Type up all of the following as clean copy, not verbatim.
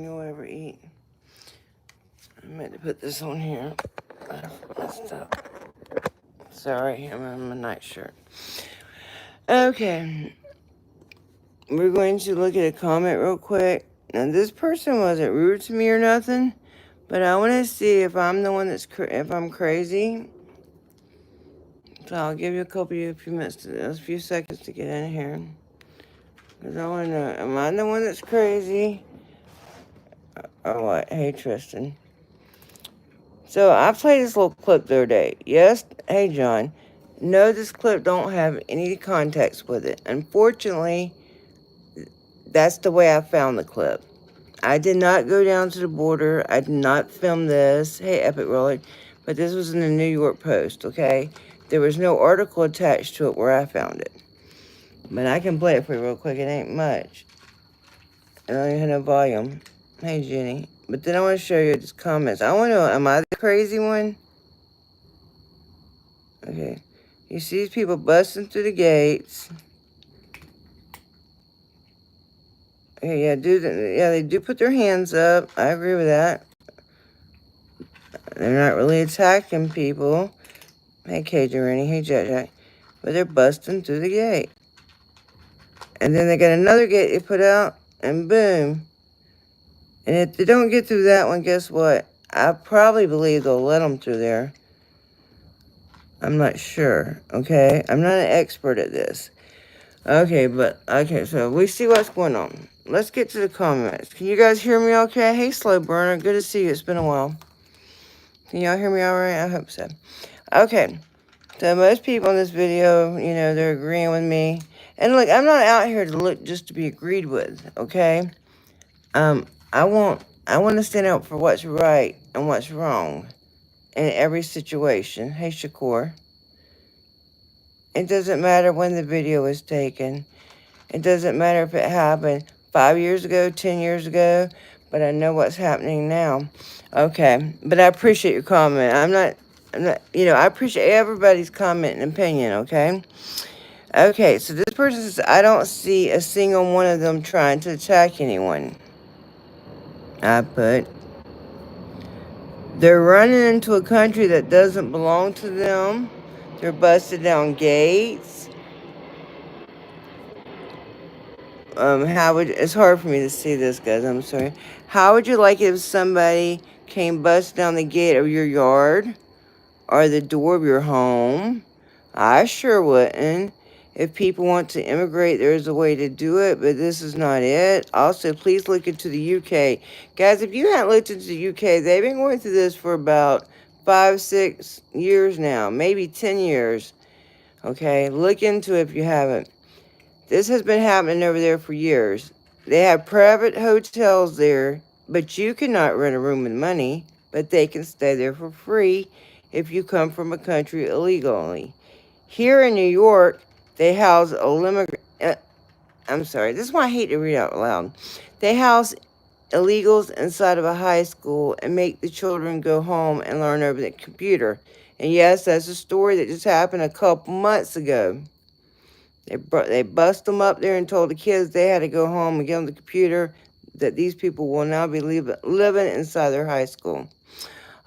you'll ever eat. I meant to put this on here. I messed up. Sorry, I'm in my nightshirt. Okay. We're going to look at a comment real quick. Now, this person wasn't rude to me or nothing, but I want to see if I'm the one if I'm crazy. So I'll give you a few minutes, a few seconds to get in here. Because I want to know, am I the one that's crazy? Or what? Hey, Tristan. So I played this little clip the other day. Yes, hey, John. No, this clip don't have any context with it. Unfortunately, that's the way I found the clip. I did not go down to the border. I did not film this. Hey, Epic Roller. But this was in the New York Post, okay? There was no article attached to it where I found it. But I can play it for you real quick. It ain't much. I don't even have no volume. Hey, Jenny. But then I want to show you these comments. I want to know, am I the crazy one? Okay. You see these people busting through the gates. Okay, yeah, they do put their hands up. I agree with that. They're not really attacking people. Hey, Cajun Rennie. Hey, Jack. But they're busting through the gate. And then they got another gate they put out, and boom. And if they don't get through that one, guess what? I probably believe they'll let them through there. I'm not sure, okay? I'm not an expert at this. Okay, so we see what's going on. Let's get to the comments. Can you guys hear me okay? Hey, Slow Burner. Good to see you. It's been a while. Can y'all hear me all right? I hope so. Okay. So most people in this video, they're agreeing with me. And look, I'm not out here to look just to be agreed with, okay? I want to stand up for what's right and what's wrong in every situation. Hey, Shakur. It doesn't matter when the video was taken. It doesn't matter if it happened 5 years ago, 10 years ago, but I know what's happening now. Okay, but I appreciate your comment. I'm not, I appreciate everybody's comment and opinion, okay? Okay, so this person says, I don't see a single one of them trying to attack anyone. I put, they're running into a country that doesn't belong to them. They're busted down gates. It's hard for me to see this, guys, I'm sorry. How would you like it if somebody came bust down the gate of your yard or the door of your home? I sure wouldn't. If people want to immigrate, there's a way to do it, but this is not it. Also, please look into the UK. Guys, if you haven't looked into the UK, they've been going through this for about 5, 6 years now, maybe 10 years. Okay, look into it if you haven't. This has been happening over there for years. They have private hotels there, but you cannot rent a room with money, but they can stay there for free if you come from a country illegally. Here in New York, they house this is why I hate to read out loud. They house illegals inside of a high school and make the children go home and learn over the computer. And yes, that's a story that just happened a couple months ago. They bust them up there and told the kids they had to go home and get on the computer, that these people will now be living inside their high school.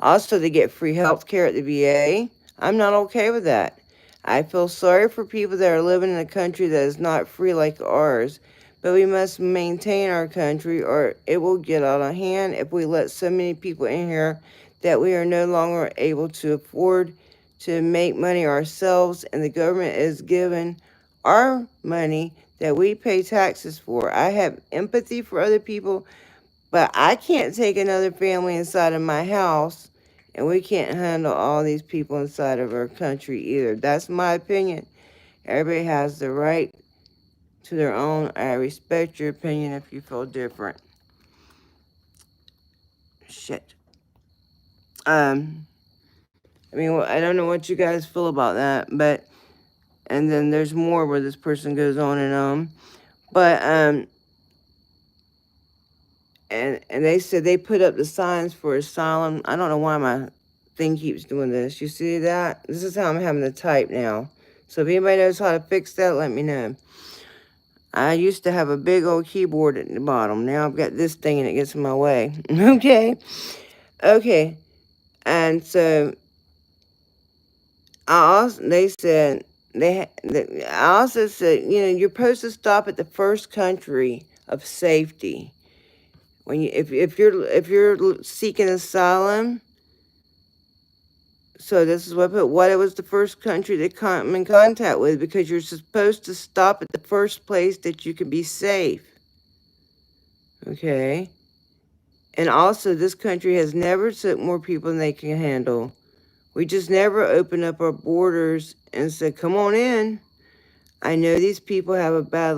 Also, they get free health care at the VA. I'm not okay with that. I feel sorry for people that are living in a country that is not free like ours, but we must maintain our country or it will get out of hand if we let so many people in here that we are no longer able to afford to make money ourselves, and the government is given our money that we pay taxes for. I have empathy for other people, but I can't take another family inside of my house, and we can't handle all these people inside of our country either. That's my opinion. Everybody has the right to their own. I respect your opinion if you feel different. Shit. I don't know what you guys feel about that, but, and then there's more where this person goes on and on. But, and they said they put up the signs for asylum. I don't know why my thing keeps doing this. You see that? This is how I'm having to type now. So if anybody knows how to fix that, let me know. I used to have a big old keyboard at the bottom. Now I've got this thing and it gets in my way. Okay. Okay. And so they said, I also said, you're supposed to stop at the first country of safety. When if you're seeking asylum, so this is what I put. What it was the first country they come in contact with, because you're supposed to stop at the first place that you can be safe. Okay. And also, this country has never took more people than they can handle. We just never opened up our borders and said, come on in. I know these people have a bad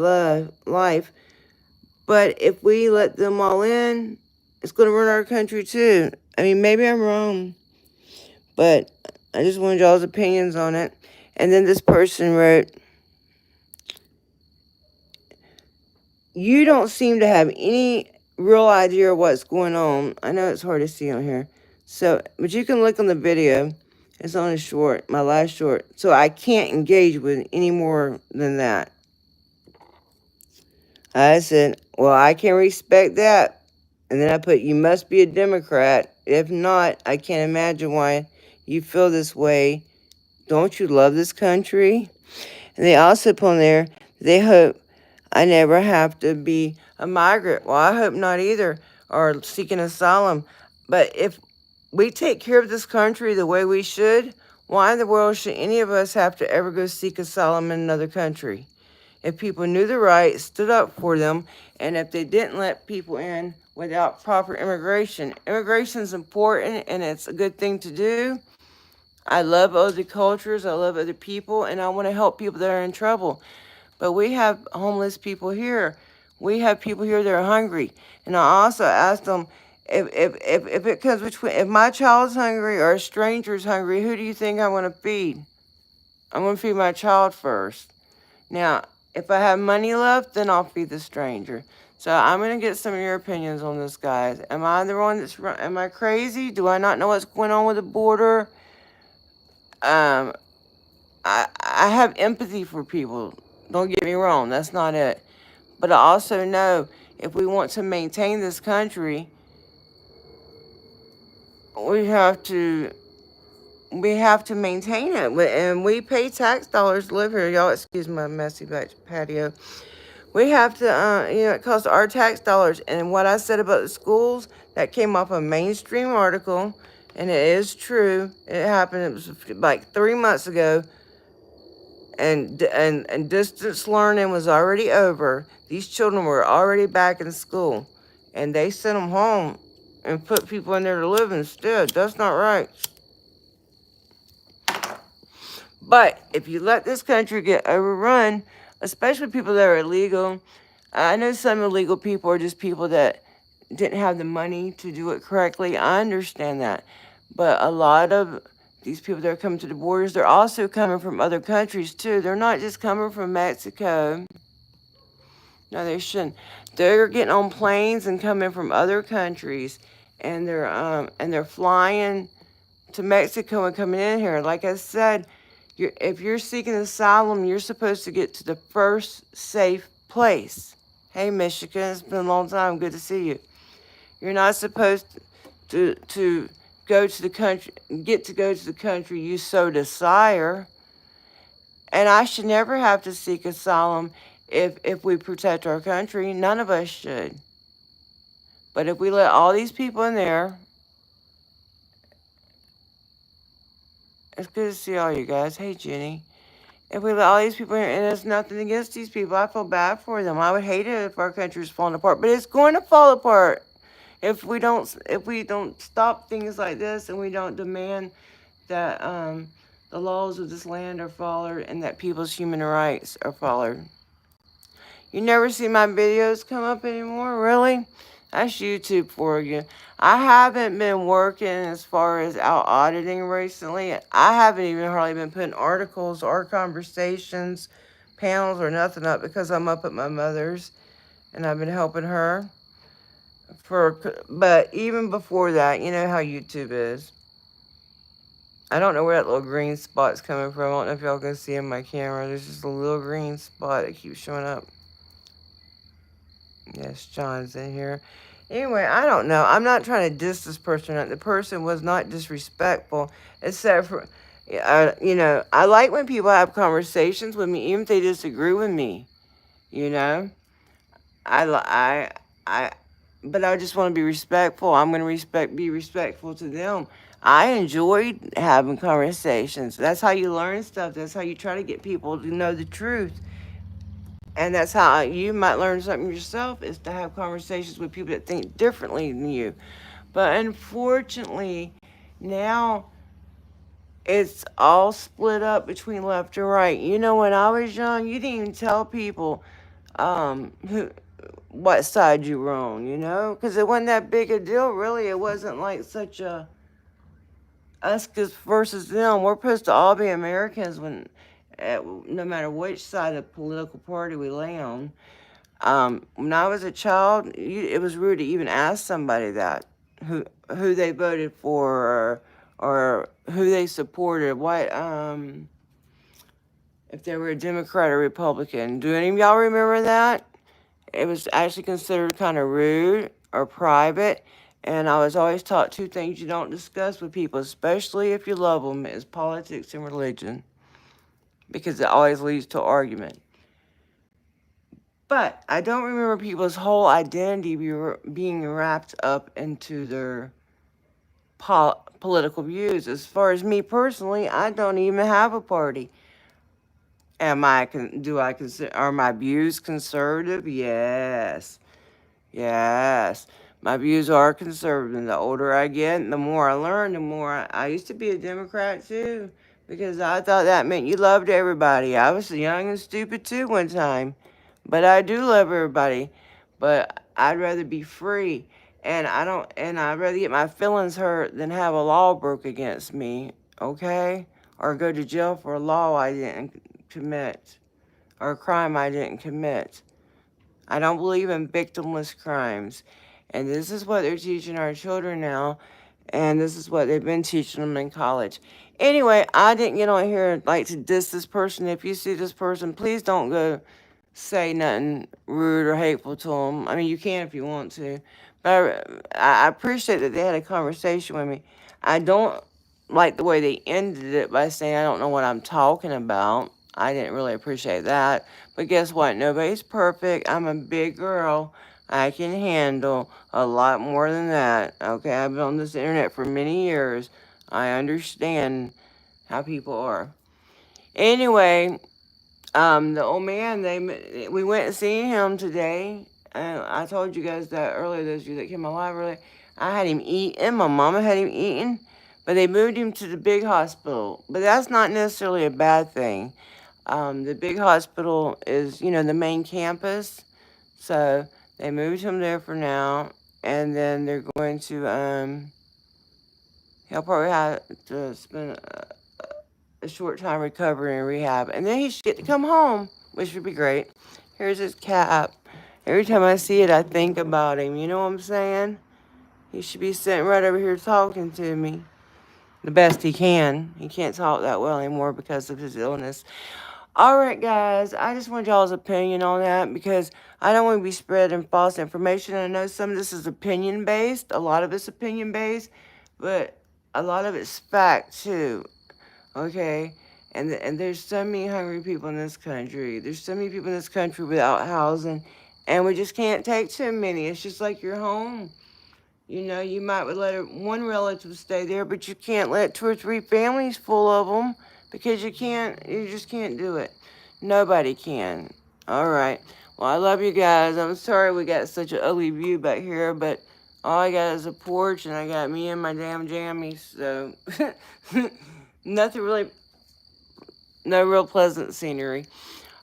life, but if we let them all in, it's going to ruin our country too. I mean, maybe I'm wrong, but I just wanted y'all's opinions on it. And then this person wrote, you don't seem to have any real idea of what's going on. I know it's hard to see on here. So, but you can look on the video. It's on a short, my last short. So I can't engage with any more than that. I said, well, I can respect that. And then I put, you must be a Democrat. If not, I can't imagine why you feel this way. Don't you love this country? And they also put on there, they hope I never have to be a migrant. Well, I hope not either, or seeking asylum. But if we take care of this country the way we should, why in the world should any of us have to ever go seek asylum in another country? If people knew the rights, stood up for them, and if they didn't let people in without proper immigration. Immigration is important, and it's a good thing to do. I love other cultures, I love other people, and I want to help people that are in trouble. But we have homeless people here. We have people here that are hungry. And I also asked them, if it comes between, if my child's hungry or a stranger's hungry, who do you think I want to feed? I'm going to feed my child first. Now, if I have money left, then I'll feed the stranger. So I'm going to get some of your opinions on this, guys. Am I the one am I crazy? Do I not know what's going on with the border? I have empathy for people. Don't get me wrong. That's not it. But I also know if we want to maintain this country, we have to maintain it. And we pay tax dollars to live here. Y'all excuse my messy back patio. We have to, it costs our tax dollars. And what I said about the schools, that came off a mainstream article, and it is true. It happened, it was like 3 months ago, and distance learning was already over. These children were already back in school, and they sent them home and put people in there to live instead. That's not right. But if you let this country get overrun, especially people that are illegal, I know some illegal people are just people that didn't have the money to do it correctly. I understand that. But a lot of these people that are coming to the borders, they're also coming from other countries too. They're not just coming from Mexico. No, they shouldn't. They're getting on planes and coming from other countries, and they're flying to Mexico and coming in here. Like I said, if you're seeking asylum, you're supposed to get to the first safe place. Hey, Michigan, it's been a long time. Good to see you. You're not supposed to go to the country, go to the country you so desire. And I should never have to seek asylum if we protect our country. None of us should. But if we let all these people in there, it's good to see all you guys. Hey, Jenny. If we let all these people in, and there's nothing against these people, I feel bad for them. I would hate it if our country was falling apart, but it's going to fall apart if we don't stop things like this, and we don't demand that the laws of this land are followed and that people's human rights are followed. You never see my videos come up anymore, really? That's YouTube for you. I haven't been working as far as out auditing recently. I haven't even hardly been putting articles or conversations, panels or nothing up, because I'm up at my mother's and I've been helping her. But even before that, you know how YouTube is. I don't know where that little green spot's coming from. I don't know if y'all can see in my camera. There's just a little green spot that keeps showing up. Yes, John's in here. Anyway, I don't know. I'm not trying to diss this person. The person was not disrespectful, except for, I like when people have conversations with me, even if they disagree with me. You know, I, li- I, but I just want to be respectful. I'm going to be respectful to them. I enjoyed having conversations. That's how you learn stuff. That's how you try to get people to know the truth. And that's how you might learn something yourself, is to have conversations with people that think differently than you. But unfortunately, now it's all split up between left and right. When I was young, you didn't even tell people who what side you were on, because it wasn't that big a deal, really. It wasn't like such a us versus them. We're supposed to all be Americans no matter which side of the political party we lay on. When I was a child, it was rude to even ask somebody that who they voted for, or who they supported. If they were a Democrat or Republican. Do any of y'all remember that? It was actually considered kind of rude or private. And I was always taught two things you don't discuss with people, especially if you love them, is politics and religion, because it always leads to argument. But I don't remember people's whole identity being wrapped up into their political views. As far as me personally, I don't even have a party. Are my views conservative? Yes. Yes. My views are conservative. And the older I get, the more I learn, the more I used to be a Democrat too, because I thought that meant you loved everybody. I was young and stupid too one time. But I do love everybody. But I'd rather be free. And I'd rather get my feelings hurt than have a law broke against me, okay? Or go to jail for a law I didn't commit, or a crime I didn't commit. I don't believe in victimless crimes. And this is what they're teaching our children now. And this is what they've been teaching them in college. Anyway, I didn't get on here like to diss this person. If you see this person, please don't go say nothing rude or hateful to them. I mean, you can if you want to. But I appreciate that they had a conversation with me. I don't like the way they ended it by saying, I don't know what I'm talking about. I didn't really appreciate that. But guess what? Nobody's perfect. I'm a big girl. I can handle a lot more than that. Okay, I've been on this internet for many years. I understand how people are. Anyway, the old man, we went and seen him today. I told you guys that earlier, those of you that came alive earlier. I had him eating. My mama had him eating. But they moved him to the big hospital. But that's not necessarily a bad thing. The big hospital is, the main campus. So they moved him there for now. And then they're going to, he'll probably have to spend a short time recovering and rehab. And then he should get to come home, which would be great. Here's his cap. Every time I see it, I think about him. You know what I'm saying? He should be sitting right over here talking to me. The best he can. He can't talk that well anymore because of his illness. All right, guys. I just want y'all's opinion on that, because I don't want to be spreading false information. I know some of this is opinion-based. A lot of it's opinion-based. But a lot of it's fact, too. Okay? And there's so many hungry people in this country. There's so many people in this country without housing. And we just can't take too many. It's just like your home. You might let one relative stay there, but you can't let 2 or 3 families full of them, because you just can't do it. Nobody can. All right. Well, I love you guys. I'm sorry we got such an ugly view back here, but all I got is a porch, and I got me and my damn jammies, so nothing really, no real pleasant scenery.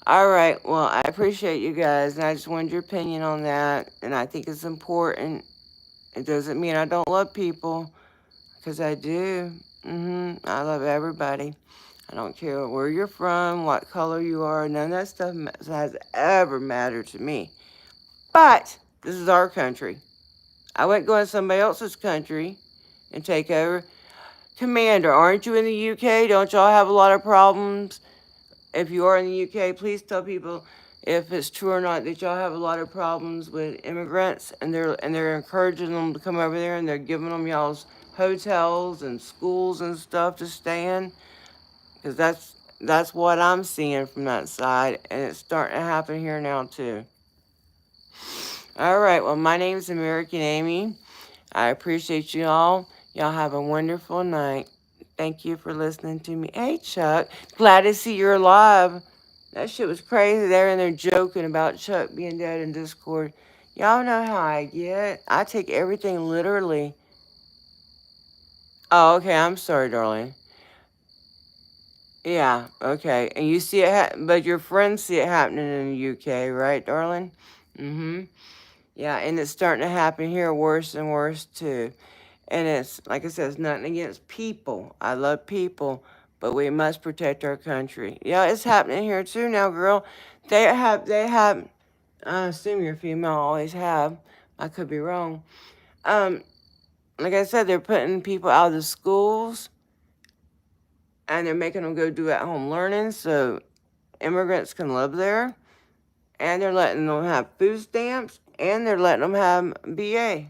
All right. Well, I appreciate you guys, and I just wanted your opinion on that, and I think it's important. It doesn't mean I don't love people, because I do. I love everybody. I don't care where you're from, what color you are. None of that stuff has ever mattered to me. But this is our country. I wouldn't go in somebody else's country and take over. Commander, aren't you in the UK? Don't y'all have a lot of problems? If you are in the UK, please tell people if it's true or not that y'all have a lot of problems with immigrants, and they're encouraging them to come over there, and they're giving them y'all's hotels and schools and stuff to stay in, because that's what I'm seeing from that side, and it's starting to happen here now too. All right, well, my name is American Amy. I appreciate you all. Y'all have a wonderful night. Thank you for listening to me. Hey, Chuck. Glad to see you're alive. That shit was crazy. They're in there joking about Chuck being dead in Discord. Y'all know how I get. I take everything literally. Oh, okay. I'm sorry, darling. Yeah, okay. And you see it, but your friends see it happening in the UK, right, darling? Mm-hmm. Yeah, and it's starting to happen here worse and worse, too. And it's, like I said, it's nothing against people. I love people, but we must protect our country. Yeah, it's happening here, too, now, girl. I assume you're female, always have. I could be wrong. Um, like I said, they're putting people out of the schools, and they're making them go do at-home learning so immigrants can live there. And they're letting them have food stamps, and they're letting them have BA.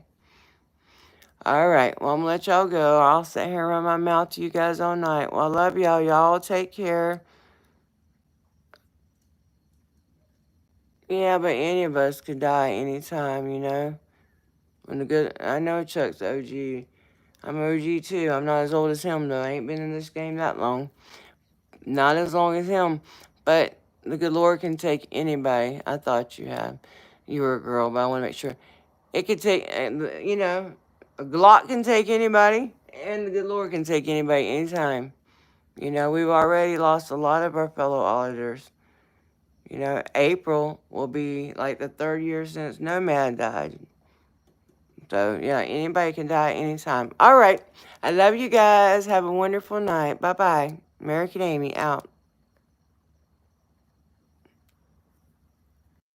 All right, well, I'm going to let y'all go. I'll sit here and run my mouth to you guys all night. Well, I love y'all. Y'all take care. Yeah, but any of us could die anytime, you know. I know Chuck's OG. I'm OG too. I'm not as old as him, though. I ain't been in this game that long. Not as long as him. But the good Lord can take anybody. I thought you had. You were a girl, but I want to make sure. It could take, you know, a Glock can take anybody, and the good Lord can take anybody anytime. You know, we've already lost a lot of our fellow auditors. You know, April will be like the 3rd year since Nomad died. So, yeah, anybody can die anytime. All right. I love you guys. Have a wonderful night. Bye-bye. American Amy out.